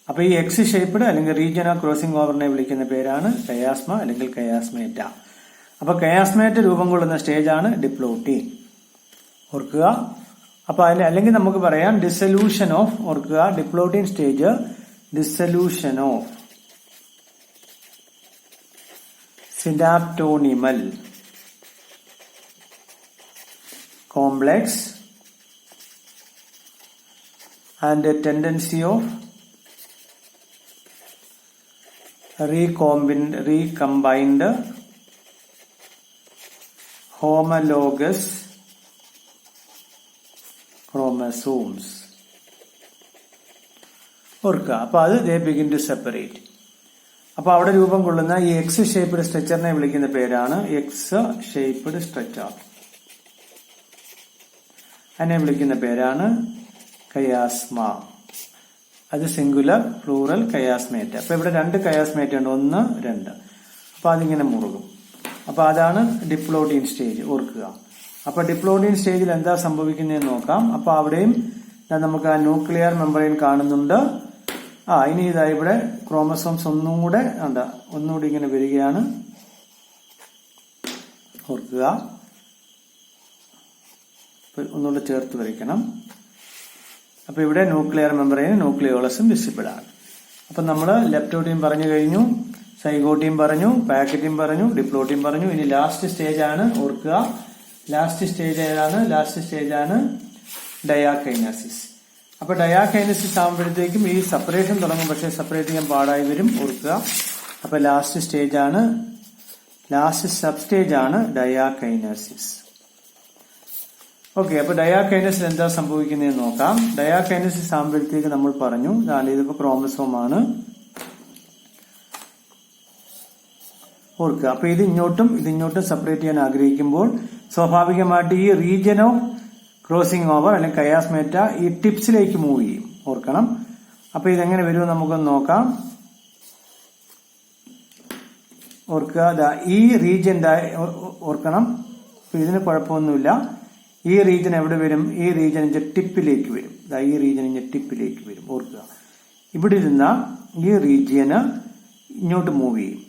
അപ്പൊ ഈ എക്സ് ഷേപ്ഡ് അല്ലെങ്കിൽ റീജിയൻ ഓഫ് ക്രോസിംഗ് ഓവറിനെ വിളിക്കുന്ന പേരാണ് കയാസ്മ അല്ലെങ്കിൽ കയാസ്മേറ്റ. അപ്പൊ കയാസ്മേറ്റ രൂപം കൊള്ളുന്ന സ്റ്റേജാണ് ഡിപ്ലോട്ടീൻ. ഓർക്കുക, അപ്പൊ അതിൽ അല്ലെങ്കിൽ നമുക്ക് പറയാം ഡിസൊല്യൂഷൻ ഓഫ്. ഓർക്കുക, diplotene stage dissolution of synaptonemal complex and a tendency of recombined homologous chromosomes. ഓർക്കുക, അപ്പൊ അത് ദേ ബിഗിൻ ടു സെപ്പറേറ്റ്. അപ്പൊ അവിടെ രൂപം കൊള്ളുന്ന ഈ എക്സ് ഷേപ്ഡ് സ്ട്രക്ചറിനെ വിളിക്കുന്ന പേരാണ് എക്സ് ഷേപ്ഡ് സ്ട്രക്ചർ. അതിനെ വിളിക്കുന്ന പേരാണ് കയാസ്മ. അത് സിംഗുലർ, പ്ലൂറൽ, കയാസ്മേറ്റ. അപ്പൊ ഇവിടെ രണ്ട് കയാസ്മേറ്റ ഉണ്ട്, 1, 2. അപ്പൊ അതിങ്ങനെ മുറുകും. അപ്പൊ അതാണ് ഡിപ്ലോട്ടീൻ സ്റ്റേജ്. ഓർക്കുക, അപ്പൊ ഡിപ്ലോട്ടീൻ സ്റ്റേജിൽ എന്താ സംഭവിക്കുന്നതെന്ന് നോക്കാം. അപ്പൊ അവിടെയും നമുക്ക് ആ ന്യൂക്ലിയർ മെമ്പറൈൻ കാണുന്നുണ്ട്. ഇനി ഇതാ ഇവിടെ ക്രോമസോംസ് ഒന്നുകൂടെ ഇങ്ങനെ വരികയാണ്. ഓർക്കുക, ഒന്നുകൂടെ ചേർത്ത് വരയ്ക്കണം. അപ്പൊ ഇവിടെ ന്യൂക്ലിയർ മെമ്പറൈൻ, ന്യൂക്ലിയോളസും വിസിബിൾ ആണ്. അപ്പൊ നമ്മൾ ലെപ്റ്റോട്ടീൻ പറഞ്ഞു കഴിഞ്ഞു, സൈഗോട്ടീൻ പറഞ്ഞു, പാക്കറ്റീൻ പറഞ്ഞു, ഡിപ്ലോട്ടീൻ പറഞ്ഞു. ഇനി ലാസ്റ്റ് സ്റ്റേജ് ആണ്. ഓർക്കുക, ലാസ്റ്റ് സ്റ്റേജ് ഏതാണ്? ലാസ്റ്റ് സ്റ്റേജാണ് ഡയാകൈനസിസ്. അപ്പൊ ഡയാകൈനസിസ് ആകുമ്പോഴത്തേക്കും ഈ സെപ്പറേഷൻ തുടങ്ങും, പക്ഷെ സെപ്പറേറ്റ് ചെയ്യാൻ പാടായി വരും, ഓർക്കുക. അപ്പൊ ലാസ്റ്റ് സബ് സ്റ്റേജ് ആണ് ഡയാകൈനസിസ്. ഓക്കെ, അപ്പൊ ഡയാകൈനസിൽ എന്താ സംഭവിക്കുന്നതെന്ന് നോക്കാം. ഡയാകൈനസിസ് ആകുമ്പോഴത്തേക്ക് നമ്മൾ പറഞ്ഞു, ഇതിപ്പോ ക്രോമസോം ആണ്, ഓർക്കുക. അപ്പൊ ഇത് ഇങ്ങോട്ടും സെപ്പറേറ്റ് ചെയ്യാൻ ആഗ്രഹിക്കുമ്പോൾ സ്വാഭാവികമായിട്ട് ഈ റീജിയൻ ഓഫ് ക്രോസിംഗ് ഓവർ അല്ലെങ്കിൽ കയാസ്മേറ്റ ഈ ടിപ്സിലേക്ക് മൂവ് ചെയ്യും, ഓർക്കണം. അപ്പൊ ഇതെങ്ങനെ വരുമെന്ന് നമുക്കൊന്ന് നോക്കാം. ഓർക്കുക, ഈ റീജിയൻ ഓർക്കണം. ഇതിന് കുഴപ്പമൊന്നുമില്ല. ഈ റീജിയൻ എവിടെ വരും? ഈ റീജിയൻ ടിപ്പിലേക്ക് വരും. ഈ റീജിയൻ ടിപ്പിലേക്ക് വരും, ഓർക്കുക. ഇവിടെ ഇരുന്ന ഈ റീജിയന് ഇങ്ങോട്ട് മൂവ് ചെയ്യും.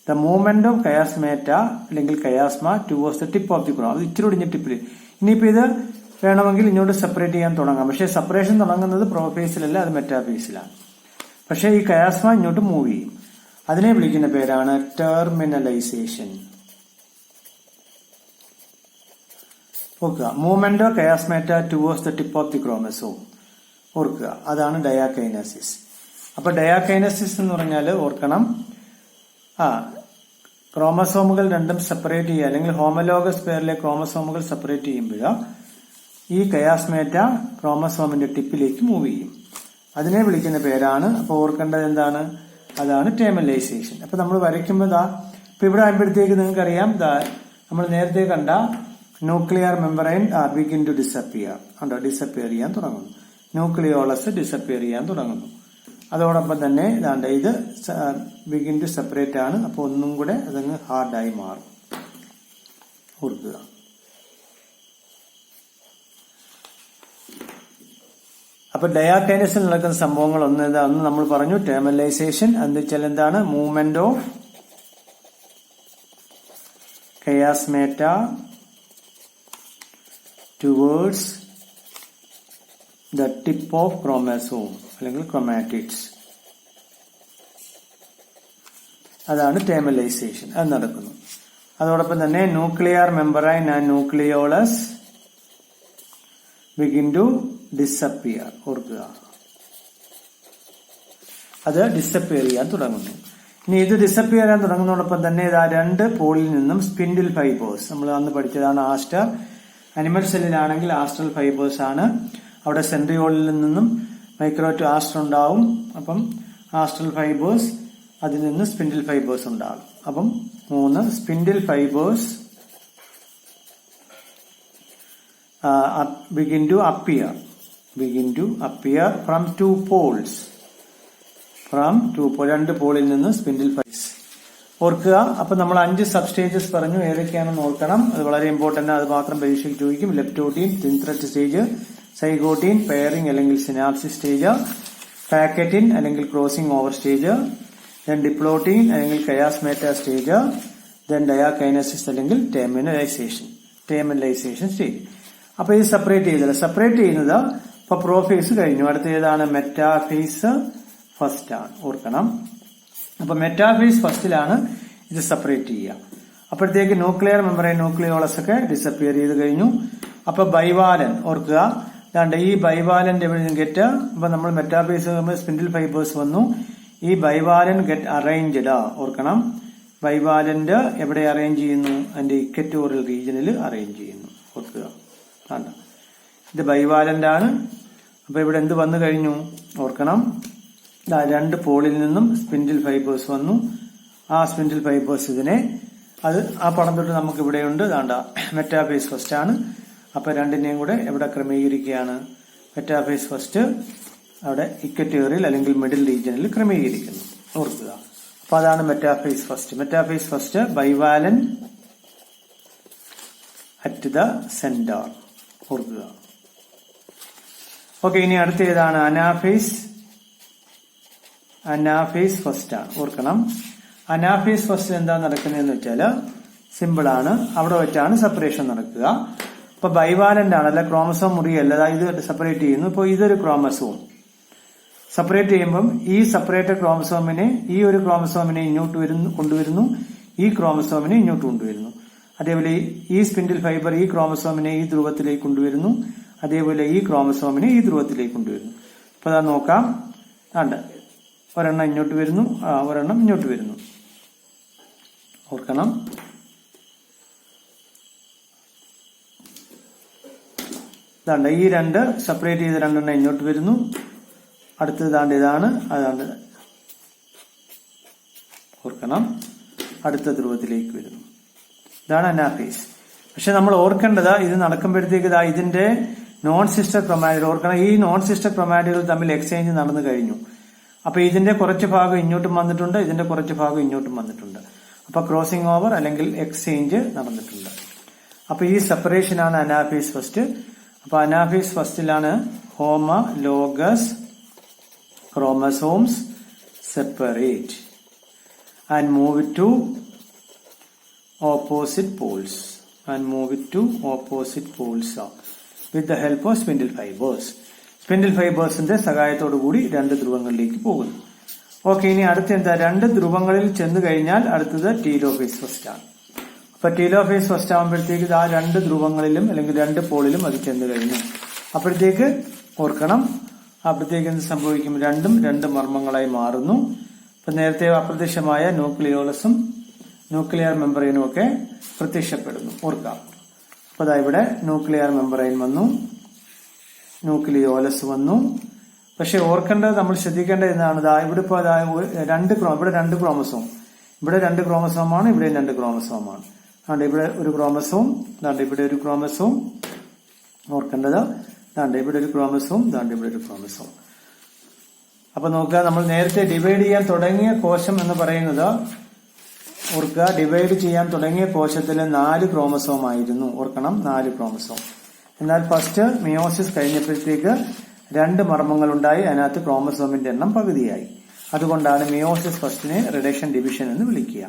ദ മൂവ്മെന്റ് ഓഫ് കയാസ്മേറ്റ അല്ലെങ്കിൽ chiasma towards the tip of the chrome. അത് ഇച്ചിരി ടിപ്പിൽ. ഇനിയിപ്പോ ഇത് വേണമെങ്കിൽ ഇങ്ങോട്ട് സെപ്പറേറ്റ് ചെയ്യാൻ തുടങ്ങാം. പക്ഷെ സെപ്പറേഷൻ തുടങ്ങുന്നത് പ്രോഫേസിലല്ല, അത് മെറ്റാഫേസിലാണ്. പക്ഷെ ഈ കയാസ്മ ഇങ്ങോട്ട് മൂവ് ചെയ്യും. അതിനെ വിളിക്കുന്ന പേരാണ് ടെർമിനലൈസേഷൻ. ഓർക്കുക, movement of chiasmata towards the tip of the chromosome, ഓർക്കുക. അതാണ് ഡയാകൈനസിസ്. അപ്പൊ ഡയാകൈനസിസ് എന്ന് പറഞ്ഞാൽ ഓർക്കണം, ക്രോമസോമുകൾ രണ്ടും സെപ്പറേറ്റ് ചെയ്യുക അല്ലെങ്കിൽ ഹോമലോഗസ് പെയറിലെ ക്രോമസോമുകൾ സെപ്പറേറ്റ് ചെയ്യുമ്പോൾ ഈ കയാസ്മേറ്റ ക്രോമസോമിന്റെ ടിപ്പിലേക്ക് മൂവ് ചെയ്യും. അതിനെ വിളിക്കുന്ന പേരാണ്, അപ്പൊ ഓർക്കേണ്ടത് എന്താണ്? അതാണ് ടെർമിനലൈസേഷൻ. അപ്പൊ നമ്മൾ വരയ്ക്കുമ്പോൾ ഇപ്പൊ ഇവിടെ ആകുമ്പോഴത്തേക്ക് നിങ്ങൾക്കറിയാം, നമ്മൾ നേരത്തെ കണ്ട nuclear membrane begin to disappear ചെയ്യാൻ തുടങ്ങുന്നു. ന്യൂക്ലിയോളസ് ഡിസപ്പിയർ ചെയ്യാൻ തുടങ്ങുന്നു. അതോടൊപ്പം തന്നെ ഇത് ബിഗിൻ ടു സെപ്പറേറ്റ് ആണ്. അപ്പൊ ഒന്നും കൂടെ അതങ്ങ് ഹാർഡായി മാറും, ഓർക്കുക. അപ്പൊ ഡയാകൈനസിൽ നടക്കുന്ന സംഭവങ്ങൾ ഒന്ന് നമ്മൾ പറഞ്ഞു, ടെർമിനലൈസേഷൻ. എന്ന് വെച്ചാൽ എന്താണ്? Movement of chiasmata towards the tip of chromosome അല്ലെങ്കിൽ ക്രോമാറ്റിഡ്സ്. അതാണ് ടെർമിനലൈസേഷൻ. അത് നടക്കുന്നു. അതോടൊപ്പം തന്നെ nuclear membrane and nucleolus begin to disappear, ഓർക്കുക. അത് ഡിസപ്പിയർ ചെയ്യാൻ തുടങ്ങുന്നു. ഇനി ഇത് ഡിസപ്പിയർ ചെയ്യാൻ തുടങ്ങുന്നതോടൊപ്പം തന്നെ രണ്ട് പോളിൽ നിന്നും സ്പിൻഡിൽ ഫൈബേഴ്സ്, നമ്മൾ അന്ന് പഠിച്ചതാണ് ആസ്റ്റർ. അനിമൽ സെല്ലിലാണെങ്കിൽ ആസ്ട്രൽ ഫൈബേഴ്സ് ആണ്. അവിടെ സെൻട്രിയോളിൽ നിന്നും മൈക്രോ ടു ആസ്റ്റർ ഉണ്ടാവും. അപ്പം ആസ്ട്രൽ ഫൈബേഴ്സ്, അതിൽ നിന്ന് സ്പിൻഡിൽ ഫൈബേഴ്സ് ഉണ്ടാകും. അപ്പം 3 spindle fibres begin to appear from 2 poles. രണ്ട് പോളിൽ നിന്ന് സ്പിൻഡിൽ ഫൈബേഴ്സ്, ഓർക്കുക. അപ്പൊ നമ്മൾ 5 സബ് സ്റ്റേജസ് പറഞ്ഞു, ഏതൊക്കെയാണെന്ന് ഓർക്കണം. അത് വളരെ ഇമ്പോർട്ടന്റ്, അത് മാത്രം പരീക്ഷയ്ക്ക് ചോദിക്കും. Leptotene, thin thread stage, zygotene, pairing അല്ലെങ്കിൽ സിനാപ്സിസ് സ്റ്റേജ്, പാക്കറ്റിൻ അല്ലെങ്കിൽ crossing over stage, then diplotene അല്ലെങ്കിൽ കയാസ്മേറ്റ സ്റ്റേജ്, ദെൻ ഡയാകൈനസിസ് അല്ലെങ്കിൽ ടെർമിനലൈസേഷൻ സ്റ്റേജ്. അപ്പൊ ഇത് സെപ്പറേറ്റ് ചെയ്യുന്നത് ഇപ്പൊ പ്രോഫേസ് കഴിഞ്ഞു. അടുത്ത ഏതാണ്? മെറ്റാഫേസ് ഫസ്റ്റ് ആണ്, ഓർക്കണം. അപ്പൊ മെറ്റാഫേസ് ഫസ്റ്റിലാണ് ഇത് സെപ്പറേറ്റ് ചെയ്യുക. അപ്പോഴത്തേക്ക് ന്യൂക്ലിയർ മെമ്പറൈൻ ന്യൂക്ലിയോളസ് ഒക്കെ ഡിസപ്പിയർ ചെയ്ത് കഴിഞ്ഞു. അപ്പൊ ബൈവാലൻ, ഓർക്കുക. ഈ ബൈവാലന്റ് ഗെറ്റ്, അപ്പൊ നമ്മൾ മെറ്റാഫേസ് സ്പിൻഡിൽ ഫൈബേഴ്സ് വന്നു. ഈ ബൈവാലൻ ഗെറ്റ് അറേഞ്ച്ഡ്, ഓർക്കണം. ബൈവാലന്റ് എവിടെ അറേഞ്ച് ചെയ്യുന്നു? അതിന്റെ ഇക്വറ്റോറിയൽ റീജിയനിൽ അറേഞ്ച് ചെയ്യുന്നു, ഓർക്കുക. ഇത് ബൈവാലന്റ് ആണ്. അപ്പൊ ഇവിടെ എന്ത് വന്നു കഴിഞ്ഞു? ഓർക്കണം, 2 പോളിൽ നിന്നും സ്പിൻഡിൽ ഫൈബേഴ്സ് വന്നു. ആ സ്പിൻഡിൽ ഫൈബേഴ്സ് ആ പടം തൊട്ട് നമുക്ക് ഇവിടെയുണ്ട്. മെറ്റാഫേസ് ഫസ്റ്റ് ആണ്. അപ്പൊ രണ്ടിനെയും കൂടെ എവിടെ ക്രമീകരിക്കുകയാണ്? മെറ്റാഫേസ് ഫസ്റ്റ് അവിടെ ഇക്വറ്റോറിയൽ അല്ലെങ്കിൽ മിഡിൽ റീജിയനിൽ ക്രമീകരിക്കുന്നു, ഓർക്കുക. അപ്പൊ അതാണ് metaphase first ബൈവാലൻ at the centre, ഓർക്കുക. ഓക്കെ, ഇനി അടുത്ത ഏതാണ്? അനാഫേസ് ഫസ്റ്റ് ആണ്, ഓർക്കണം. അനാഫേസ് ഫസ്റ്റ് എന്താ നടക്കുന്നതെന്ന് വെച്ചാല് സിമ്പിൾ ആണ്. അവിടെ വെച്ചാണ് സെപ്പറേഷൻ നടക്കുക. ഇപ്പൊ ബൈവാലന്റ് ആണ്, അല്ല ക്രോമസോം മുറിയല്ല. ഇത് സെപ്പറേറ്റ് ചെയ്യുന്നു. ഇപ്പൊ ഇതൊരു ക്രോമസോം സെപ്പറേറ്റ് ചെയ്യുമ്പം ഈ സെപ്പറേറ്റഡ് ക്രോമസോമിനെ, ഈ ഒരു ക്രോമസോമിനെ ഇങ്ങോട്ട് കൊണ്ടുവരുന്നു, ഈ ക്രോമസോമിനെ ഇങ്ങോട്ട് കൊണ്ടുവരുന്നു. അതേപോലെ ഈ സ്പിൻഡിൽ ഫൈബർ ഈ ക്രോമസോമിനെ ഈ ധ്രുവത്തിലേക്ക് കൊണ്ടുവരുന്നു, അതേപോലെ ഈ ക്രോമസോമിനെ ഈ ധ്രുവത്തിലേക്ക് കൊണ്ടുവരുന്നു. അപ്പൊ അതാ നോക്കാം, ഉണ്ട് ഒരെണ്ണം ഇങ്ങോട്ട് വരുന്നു, ഒരെണ്ണം ഇങ്ങോട്ട് വരുന്നു. ഓർക്കണം, ഇതാണ്ട് ഈ രണ്ട് സെപ്പറേറ്റ് ചെയ്ത് രണ്ടെണ്ണം ഇങ്ങോട്ട് വരുന്നു, അടുത്തത് ഇതാണ്, അതാണ്ട് ഓർക്കണം, അടുത്ത ധ്രുവത്തിലേക്ക് വരുന്നു. ഇതാണ് അനാഫേസ്. പക്ഷെ നമ്മൾ ഓർക്കേണ്ടത് ഇത് നടക്കുമ്പോഴത്തേക്ക് ഇതിന്റെ നോൺ സിസ്റ്റർ ക്രൊമാറ്റിഡ്, ഓർക്കണം ഈ നോൺ സിസ്റ്റർ ക്രൊമാറ്റിഡുകൾ തമ്മിൽ എക്സ്ചേഞ്ച് നടന്നു കഴിഞ്ഞു. അപ്പൊ ഇതിന്റെ കുറച്ച് ഭാഗം ഇങ്ങോട്ടും വന്നിട്ടുണ്ട്, ഇതിന്റെ കുറച്ച് ഭാഗം ഇങ്ങോട്ടും വന്നിട്ടുണ്ട്. അപ്പൊ ക്രോസിംഗ് ഓവർ അല്ലെങ്കിൽ എക്സ്ചേഞ്ച് നടന്നിട്ടുണ്ട്. അപ്പൊ ഈ സെപ്പറേഷൻ ആണ് അനാഫേസ് ഫസ്റ്റ്. അപ്പൊ അനാഫേസ് ഫസ്റ്റിലാണ് homologous chromosomes separate and move it to opposite poles with the help of spindle fibers. Spindle ഫൈബേഴ്സിന്റെ സഹായത്തോടു കൂടി രണ്ട് ധ്രുവങ്ങളിലേക്ക് പോകുന്നു. ഓക്കെ, ഇനി അടുത്ത എന്താ, രണ്ട് ധ്രുവങ്ങളിൽ ചെന്ന് കഴിഞ്ഞാൽ അടുത്തത് ടീലോഫേസ് ഫസ്റ്റ് ആണ്. അപ്പൊ ടീലോഫേസ് ഫസ്റ്റ് ആകുമ്പോഴത്തേക്ക് ആ രണ്ട് ധ്രുവങ്ങളിലും അല്ലെങ്കിൽ രണ്ട് പോളിലും അത് ചെന്ന് കഴിഞ്ഞു. അപ്പോഴത്തേക്ക് ഓർക്കണം, അപ്പോഴത്തേക്ക് എന്ത് സംഭവിക്കും, രണ്ടും രണ്ട് മർമ്മങ്ങളായി മാറുന്നു. ഇപ്പൊ നേരത്തെ അപ്രത്യക്ഷമായ ന്യൂക്ലിയോളസും ന്യൂക്ലിയർ മെമ്പറൈനും ഒക്കെ പ്രത്യക്ഷപ്പെടുന്നു, ഓർക്കാം. അപ്പൊ അതാ ഇവിടെ ന്യൂക്ലിയർ മെമ്പറൈൻ വന്നു, ന്യൂക്ലിയോലസ് വന്നു. പക്ഷെ ഓർക്കേണ്ടത്, നമ്മൾ ശ്രദ്ധിക്കേണ്ടത് എന്താണ്, ഇവിടെ ഇപ്പൊ ഇവിടെ രണ്ട് ക്രോമസോം, ഇവിടെ രണ്ട് ക്രോമസോമാണ്, ഇവിടെ രണ്ട് ക്രോമസോമാണ്. അതുകൊണ്ട് ഇവിടെ ഒരു ക്രോമസോം, ഇവിടെ ഒരു ക്രോമസോം. ഓർക്കേണ്ടത് ഇവിടെ ഒരു ക്രോമസോം, ഇവിടെ ഒരു ക്രോമസോം. അപ്പൊ നോക്കുക, നമ്മൾ നേരത്തെ ഡിവൈഡ് ചെയ്യാൻ തുടങ്ങിയ കോശം എന്ന് പറയുന്നത്, ഓർക്കുക, ഡിവൈഡ് ചെയ്യാൻ തുടങ്ങിയ കോശത്തിൽ 4 ക്രോമസോം ആയിരുന്നു. ഓർക്കണം, 4 ക്രോമസോം. എന്നാൽ ഫസ്റ്റ് മിയോസിസ് കഴിഞ്ഞപ്പോഴത്തേക്ക് 2 മർമ്മങ്ങൾ ഉണ്ടായി, അതിനകത്ത് ക്രോമസോമിന്റെ എണ്ണം പകുതിയായി. അതുകൊണ്ടാണ് മിയോസിസ് ഫസ്റ്റിനെ റിഡക്ഷൻ ഡിവിഷൻ എന്ന് വിളിക്കുക.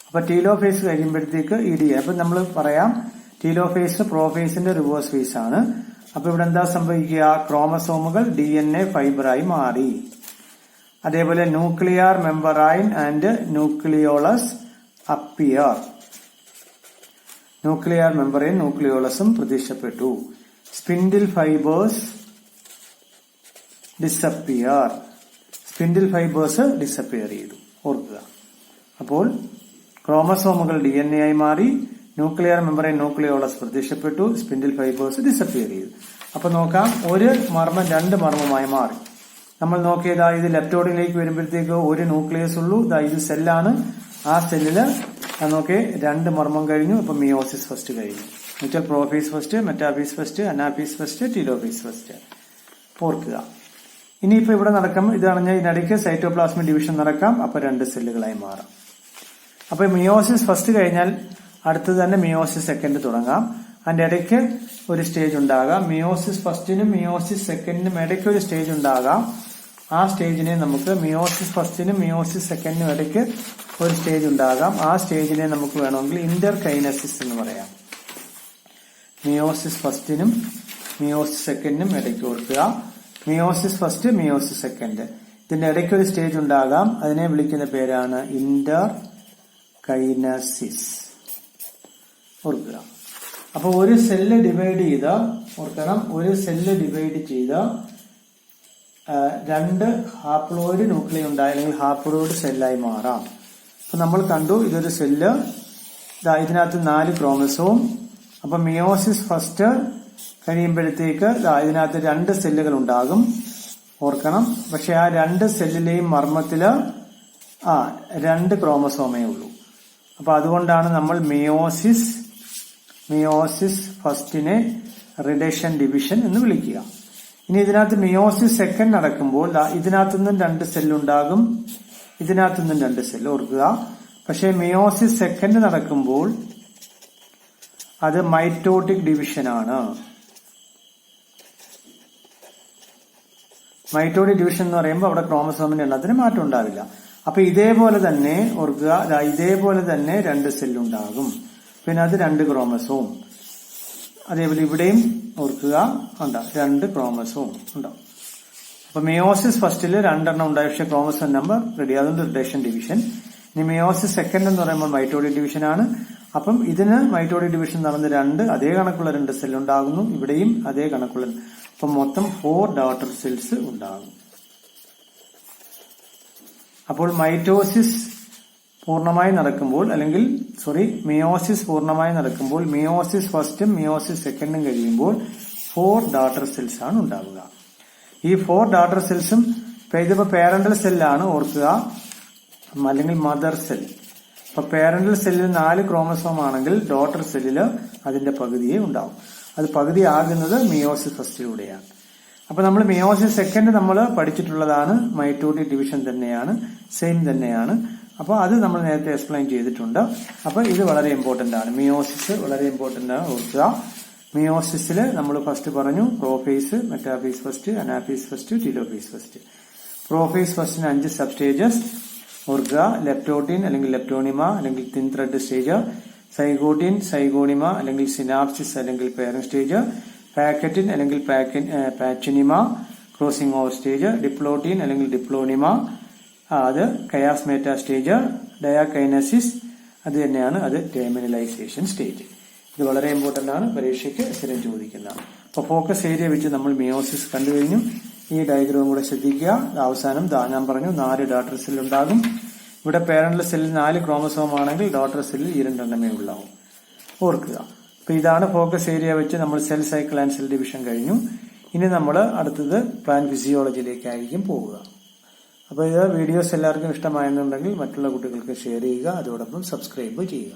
അപ്പൊ ടീലോഫേസ് കഴിയുമ്പോഴത്തേക്ക് അപ്പൊ നമ്മൾ പറയാം, ടീലോഫേസ് പ്രോഫേസിന്റെ റിവേഴ്സ് ഫേസ് ആണ്. അപ്പൊ ഇവിടെ എന്താ സംഭവിക്കുക, ക്രോമസോമുകൾ DNA ഫൈബറായി മാറി. അതേപോലെ nuclear membrane and nucleolus appear. Nuclear membrane ന്യൂക്ലിയോളസും പ്രത്യക്ഷപ്പെട്ടു. Spindle fibres disappear. Spindle fibres disappear ചെയ്തു, ഓർക്കുക. അപ്പോൾ ക്രോമസോമുകൾ DNA ആയി മാറി, ന്യൂക്ലിയർ മെമ്പറൈൻ ന്യൂക്ലിയോളസ് പ്രത്യക്ഷപ്പെട്ടു, സ്പിൻഡിൽ ഫൈബേഴ്സ് ഡിസപ്പിയർ ചെയ്തു. അപ്പൊ നോക്കാം, ഒരു മർമ്മം 2 മർമ്മമായി മാറി. നമ്മൾ നോക്കിയതാ, ഇത് ലെപ്റ്റോഡിലേക്ക് വരുമ്പോഴത്തേക്ക് ഒരു ന്യൂക്ലിയസ് ഉള്ളൂ. ഇത് സെല്ലാണ്, ആ സെല്ലില് നോക്കി 2 മർമ്മം കഴിഞ്ഞു. അപ്പൊ മിയോസിസ് ഫസ്റ്റ് കഴിഞ്ഞു. എന്നുവെച്ചാൽ prophase first, metaphase first, anaphase first, telophase first. ഓർക്കുക. ഇനിയിപ്പോ ഇവിടെ നടക്കാം, ഇതാണ് ഇതിനിടയ്ക്ക് സൈറ്റോപ്ലാസ്മിക് ഡിവിഷൻ നടക്കാം. അപ്പൊ 2 സെല്ലുകളായി മാറാം. അപ്പൊ മിയോസിസ് ഫസ്റ്റ് കഴിഞ്ഞാൽ അടുത്തത് തന്നെ മിയോസിസ് സെക്കൻഡ് തുടങ്ങാം. അതിന്റെ ഇടയ്ക്ക് ഒരു സ്റ്റേജ് ഉണ്ടാകാം. മിയോസിസ് ഫസ്റ്റിനും മിയോസിസ് സെക്കൻഡിനും ഇടയ്ക്ക് ഒരു സ്റ്റേജ് ഉണ്ടാകാം. ആ സ്റ്റേജിനെ നമുക്ക് മിയോസിസ് ഫസ്റ്റിനും മിയോസിസ് സെക്കൻഡിനും ഇടയ്ക്ക് ഒരു സ്റ്റേജ് ഉണ്ടാകാം. ആ സ്റ്റേജിനെ നമുക്ക് വേണമെങ്കിൽ ഇന്റർകൈനസിസ് എന്ന് പറയാം. മിയോസിസ് ഫസ്റ്റിനും മിയോസിസ് സെക്കൻഡിനും ഇടയ്ക്ക് ഓർക്കുക, മിയോസിസ് ഫസ്റ്റ് മിയോസിസ് സെക്കൻഡ്, ഇതിന്റെ ഇടയ്ക്ക് ഒരു സ്റ്റേജ് ഉണ്ടാകാം. അതിനെ വിളിക്കുന്ന പേരാണ് ഇന്റർകൈനസിസ്. ഓർക്കുക. അപ്പൊ ഒരു സെല്ല് ഡിവൈഡ് ചെയ്ത, ഓർക്കണം, ഒരു സെല്ല് ഡിവൈഡ് ചെയ്ത 2 ഹാപ്ലോയിഡ് ന്യൂക്ലിയ ഉണ്ടായി, അല്ലെങ്കിൽ ഹാപ്ലോയിഡ് സെല്ലായി മാറാം. അപ്പൊ നമ്മൾ കണ്ടു, ഇതൊരു സെല്ല്, ഇതിനകത്ത് 4 ക്രോമസോം. അപ്പൊ മിയോസിസ് ഫസ്റ്റ് കഴിയുമ്പോഴത്തേക്ക് ഇതിനകത്ത് 2 സെല്ലുകൾ ഉണ്ടാകും, ഓർക്കണം. പക്ഷെ ആ 2 സെല്ലിലെയും മർമ്മത്തില് 2 ക്രോമസോമേ ഉള്ളൂ. അപ്പൊ അതുകൊണ്ടാണ് നമ്മൾ മിയോസിസ് ഫസ്റ്റിനെ റിഡക്ഷൻ ഡിവിഷൻ എന്ന് വിളിക്കുക. ഇനി ഇതിനകത്ത് മിയോസിസ് സെക്കൻഡ് നടക്കുമ്പോൾ ഇതിനകത്തുനിന്നും 2 സെല്ലുണ്ടാകും, ഇതിനകത്തുനിന്നും 2 സെല്ല്, ഓർക്കുക. പക്ഷെ മിയോസിസ് സെക്കൻഡ് നടക്കുമ്പോൾ അത് മൈറ്റോട്ടിക് ഡിവിഷൻ ആണ്. മൈറ്റോട്ടിക് ഡിവിഷൻ എന്ന് പറയുമ്പോൾ അവിടെ ക്രോമസോമിന്റെ എണ്ണത്തിന് മാറ്റം ഉണ്ടാവില്ല. അപ്പൊ ഇതേപോലെ തന്നെ ഓർക്കുക, ഇതേപോലെ തന്നെ 2 സെല്ലുണ്ടാകും, പിന്നെ അത് 2 ക്രോമസോം. അതേപോലെ ഇവിടെയും ഓർക്കുക, 2 ക്രോമസോം ഉണ്ടാവും. അപ്പൊ മിയോസിസ് ഫസ്റ്റില് 2 എണ്ണം ഉണ്ടായി, പക്ഷെ ക്രോമസോം നമ്പർ റെഡി, അതുകൊണ്ട് റിഡക്ഷൻ ഡിവിഷൻ. ഇനി മിയോസിസ് സെക്കൻഡ് എന്ന് പറയുമ്പോൾ മൈറ്റോട്ടിക് ഡിവിഷൻ ആണ്. അപ്പം ഇതിന് മൈറ്റോട്ടിക് ഡിവിഷൻ നടന്ന് അതേ കണക്കുള്ള 2 സെൽ ഉണ്ടാകുന്നു. ഇവിടെയും അതേ കണക്കുള്ള, അപ്പം മൊത്തം 4 ഡോട്ടർ സെൽസ് ഉണ്ടാകും. അപ്പോൾ മൈറ്റോസിസ് പൂർണ്ണമായി നടക്കുമ്പോൾ, അല്ലെങ്കിൽ മിയോസിസ് പൂർണ്ണമായി നടക്കുമ്പോൾ, മിയോസിസ് ഫസ്റ്റും മിയോസിസ് സെക്കൻഡും കഴിയുമ്പോൾ 4 ഡോട്ടർ സെൽസ് ആണ് ഉണ്ടാവുക. ഈ 4 ഡോട്ടർ സെൽസും ഇതിപ്പോ പേരന്റൽ സെല്ലാണ് ഓർക്കുക, അല്ലെങ്കിൽ മദർ സെൽ. അപ്പൊ പേരന്റൽ സെല്ലിൽ 4 ക്രോമസോം ആണെങ്കിൽ ഡോട്ടർ സെല്ലില് അതിന്റെ പകുതിയെ ഉണ്ടാവും. അത് പകുതി ആകുന്നത് മിയോസിസ് ഫസ്റ്റിലൂടെയാണ്. അപ്പൊ നമ്മൾ മിയോസിസ് സെക്കൻഡ് നമ്മൾ പഠിച്ചിട്ടുള്ളതാണ്, മൈറ്റോട്ടിക് ഡിവിഷൻ തന്നെയാണ്, സെയിം തന്നെയാണ്. അപ്പൊ അത് നമ്മൾ നേരത്തെ എക്സ്പ്ലെയിൻ ചെയ്തിട്ടുണ്ട്. അപ്പൊ ഇത് വളരെ ഇമ്പോർട്ടന്റ് ആണ്, മിയോസിസ് വളരെ ഇമ്പോർട്ടന്റ് ആണ്, ഓർക്കുക. മിയോസിസില് നമ്മൾ ഫസ്റ്റ് പറഞ്ഞു prophase, metaphase first, anaphase first, telophase first. Prophase ഫസ്റ്റിന് 5 സബ് സ്റ്റേജസ് ഓർക്കുക. ലെപ്റ്റോട്ടിൻ അല്ലെങ്കിൽ ലെപ്റ്റോണിമ അല്ലെങ്കിൽ thin thread stage, zygotene, zygonema അല്ലെങ്കിൽ സിനാപ്സിസ് അല്ലെങ്കിൽ പേരന്റ് സ്റ്റേജ്, പാക്കറ്റിൻ അല്ലെങ്കിൽ pachynema crossing over stage, diplotene അല്ലെങ്കിൽ ഡിപ്ലോണിമ അത് കയാസ്മേറ്റ സ്റ്റേജ്, ഡയാകൈനസിസ് അത് തന്നെയാണ്, അത് ടേമിനലൈസേഷൻ സ്റ്റേജ്. ഇത് വളരെ ഇമ്പോർട്ടന്റ് ആണ്, പരീക്ഷയ്ക്ക് സ്ഥിരം ചോദിക്കുന്നതാണ്. അപ്പൊ ഫോക്കസ് ഏരിയ വെച്ച് നമ്മൾ മിയോസിസ് കണ്ടു കഴിഞ്ഞു. ഈ ഡയഗ്രാം കൂടെ ശ്രദ്ധിക്കുക. അവസാനം ഞാൻ പറഞ്ഞു 4 ഡോട്ടർ സെൽ ഉണ്ടാകും. ഇവിടെ പേരന്റൽ സെല്ലിൽ 4 ക്രോമസോം ആണെങ്കിൽ ഡോട്ടർ സെല്ലിൽ 2 എണ്ണമേ ഉണ്ടാവും, ഓർക്കുക. അപ്പൊ ഇതാണ് ഫോക്കസ് ഏരിയ വെച്ച് നമ്മൾ cell cycle and cell division കഴിഞ്ഞു. ഇനി നമ്മൾ അടുത്തത് പ്ലാന്റ് ഫിസിയോളജിയിലേക്കായിരിക്കും പോവുക. അപ്പൊ ഇത് വീഡിയോസ് എല്ലാവർക്കും ഇഷ്ടമായെന്നുണ്ടെങ്കിൽ മറ്റുള്ള കുട്ടികൾക്ക് ഷെയർ ചെയ്യുക, അതോടൊപ്പം സബ്സ്ക്രൈബ് ചെയ്യുക.